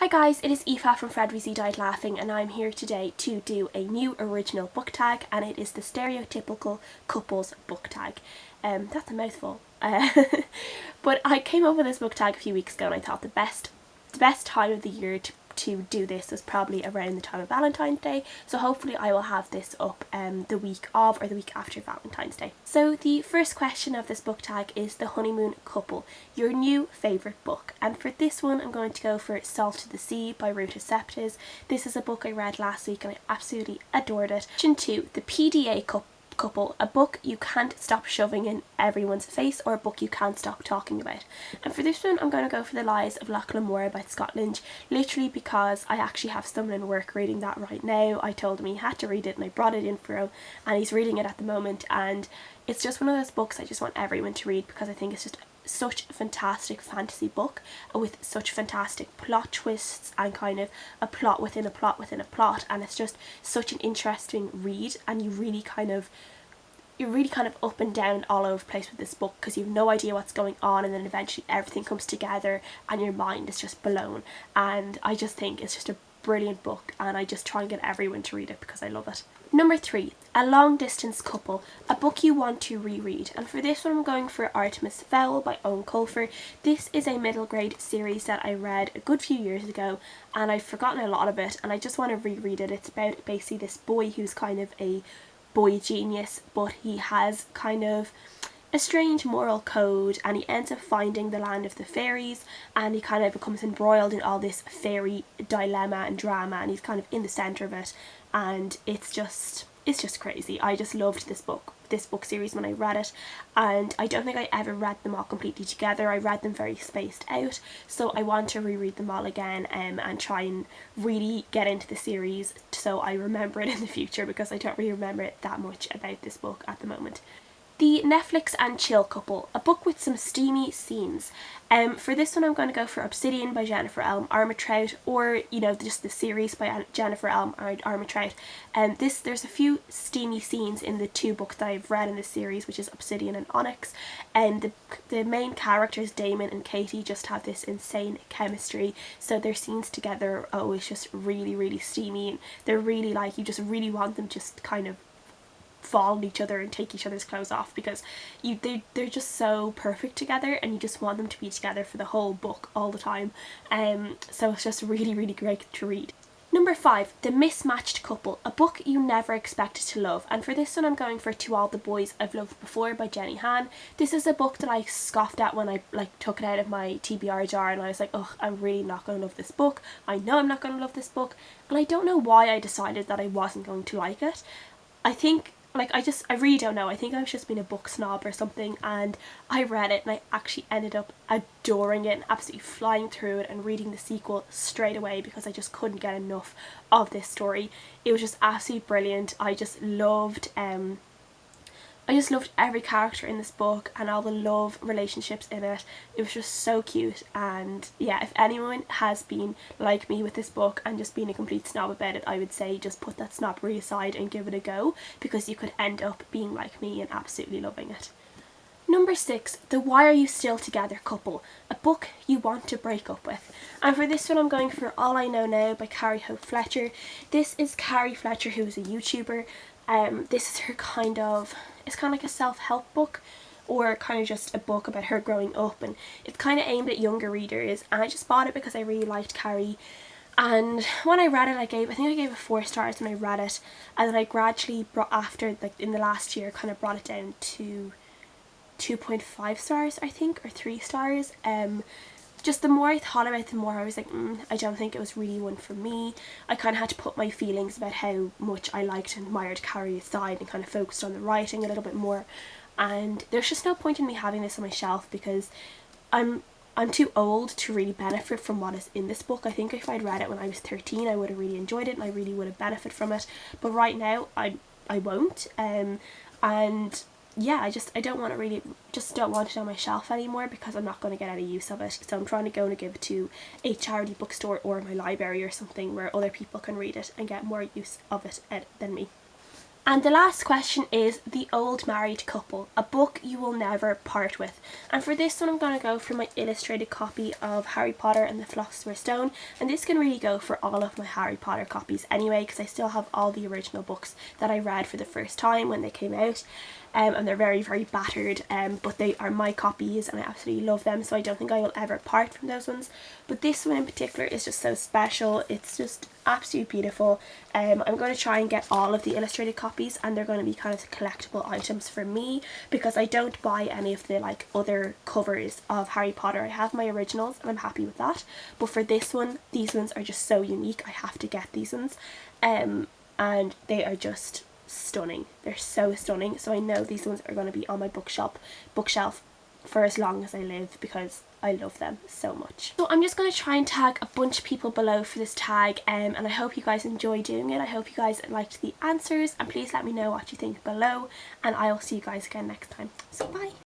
Hi guys, it is Aoife from Fred Weasley Died Laughing, and I'm here today to do a new original book tag, and it is the Stereotypical Couples book tag. That's a mouthful. But I came up with this book tag a few weeks ago, and I thought the best time of the year to do this was probably around the time of Valentine's Day, so hopefully I will have this up the week of or the week after Valentine's Day. So the first question of this book tag is The Honeymoon Couple, your new favourite book, and for this one I'm going to go for Salt to the Sea by Ruta Sepetys. This is a book I read last week and I absolutely adored it. Question 2, The PDA Couple, a book you can't stop shoving in everyone's face, or a book you can't stop talking about. And for this one I'm going to go for The Lies of Loch Lamora by Scott Lynch, literally because I actually have someone in work reading that right now. I told him he had to read it and I brought it in for him, and he's reading it at the moment, and it's just one of those books I just want everyone to read because I think it's just such a fantastic fantasy book with such fantastic plot twists and kind of a plot within a plot within a plot, and it's just such an interesting read, and you're really kind of up and down all over the place with this book because you have no idea what's going on, and then eventually everything comes together and your mind is just blown. And I just think it's just a brilliant book, and I just try and get everyone to read it because I love it. Number 3, A Long Distance Couple, a book you want to reread, and for this one I'm going for Artemis Fowl by Owen Colfer. This is a middle grade series that I read a good few years ago and I've forgotten a lot of it, and I just want to reread it. It's about basically this boy who's kind of a boy genius, but he has kind of a strange moral code, and he ends up finding the land of the fairies, and he kind of becomes embroiled in all this fairy dilemma and drama, and he's kind of in the centre of it, and it's just crazy. I just loved this book series when I read it, and I don't think I ever read them all completely together. I read them very spaced out, so I want to reread them all again and try and really get into the series so I remember it in the future, because I don't really remember it that much about this book at the moment. The Netflix and Chill Couple, a book with some steamy scenes. For this one I'm going to go for Obsidian by Jennifer Elm Armitrout, or just the series by Jennifer Elm Armitrout. There's a few steamy scenes in the two books that I've read in the series, which is Obsidian and Onyx, and the main characters Damon and Katie just have this insane chemistry, so their scenes together are always just really, really steamy, and they're really like, you just really want them just kind of fall on each other and take each other's clothes off, because they're just so perfect together and you just want them to be together for the whole book all the time. So it's just really, really great to read. Number 5, The Mismatched Couple, a book you never expected to love, and for this one I'm going for To All the Boys I've Loved Before by Jenny Han. This is a book that I scoffed at when I took it out of my TBR jar, and I was like, oh, I'm really not going to love this book. I know I'm not going to love this book, and I don't know why I decided that I wasn't going to like it. I really don't know. I think I've just been a book snob or something, and I read it and I actually ended up adoring it and absolutely flying through it and reading the sequel straight away because I just couldn't get enough of this story. It was just absolutely brilliant. I just loved every character in this book and all the love relationships in it. It was just so cute, and yeah, if anyone has been like me with this book and just been a complete snob about it, I would say just put that snobbery aside and give it a go, because you could end up being like me and absolutely loving it. Number 6, The Why Are You Still Together Couple, a book you want to break up with. And for this one I'm going for All I Know Now by Carrie Hope Fletcher. This is Carrie Fletcher, who is a YouTuber. This is her it's kind of like a self-help book, or kind of just a book about her growing up, and it's kind of aimed at younger readers, and I just bought it because I really liked Carrie. And when I read it, I think I gave it 4 stars when I read it, and then I gradually in the last year, kind of brought it down to 2.5 stars, I think, or 3 stars. Just the more I thought about it, the more I was like, I don't think it was really one for me. I kind of had to put my feelings about how much I liked and admired Carrie aside and kind of focused on the writing a little bit more. And there's just no point in me having this on my shelf because I'm too old to really benefit from what is in this book. I think if I'd read it when I was 13, I would have really enjoyed it and I really would have benefited from it. But right now, I won't. And yeah, I don't want it on my shelf anymore because I'm not going to get any use of it. So I'm trying to go and give it to a charity bookstore or my library or something where other people can read it and get more use of it than me. And the last question is The Old Married Couple, a book you will never part with. And for this one I'm going to go for my illustrated copy of Harry Potter and the Philosopher's Stone, and this can really go for all of my Harry Potter copies anyway, because I still have all the original books that I read for the first time when they came out. And they're very, very battered, but they are my copies and I absolutely love them, so I don't think I will ever part from those ones. But this one in particular is just so special. It's just absolutely beautiful. I'm going to try and get all of the illustrated copies, and they're going to be kind of collectible items for me, because I don't buy any of the like other covers of Harry Potter. I have my originals and I'm happy with that, but for this one, these ones are just so unique. I have to get these ones, and they are just stunning. They're so stunning, so I know these ones are going to be on my bookshelf for as long as I live, because I love them so much. So I'm just going to try and tag a bunch of people below for this tag, and I hope you guys enjoy doing it. I hope you guys liked the answers, and please let me know what you think below, and I will see you guys again next time. So bye!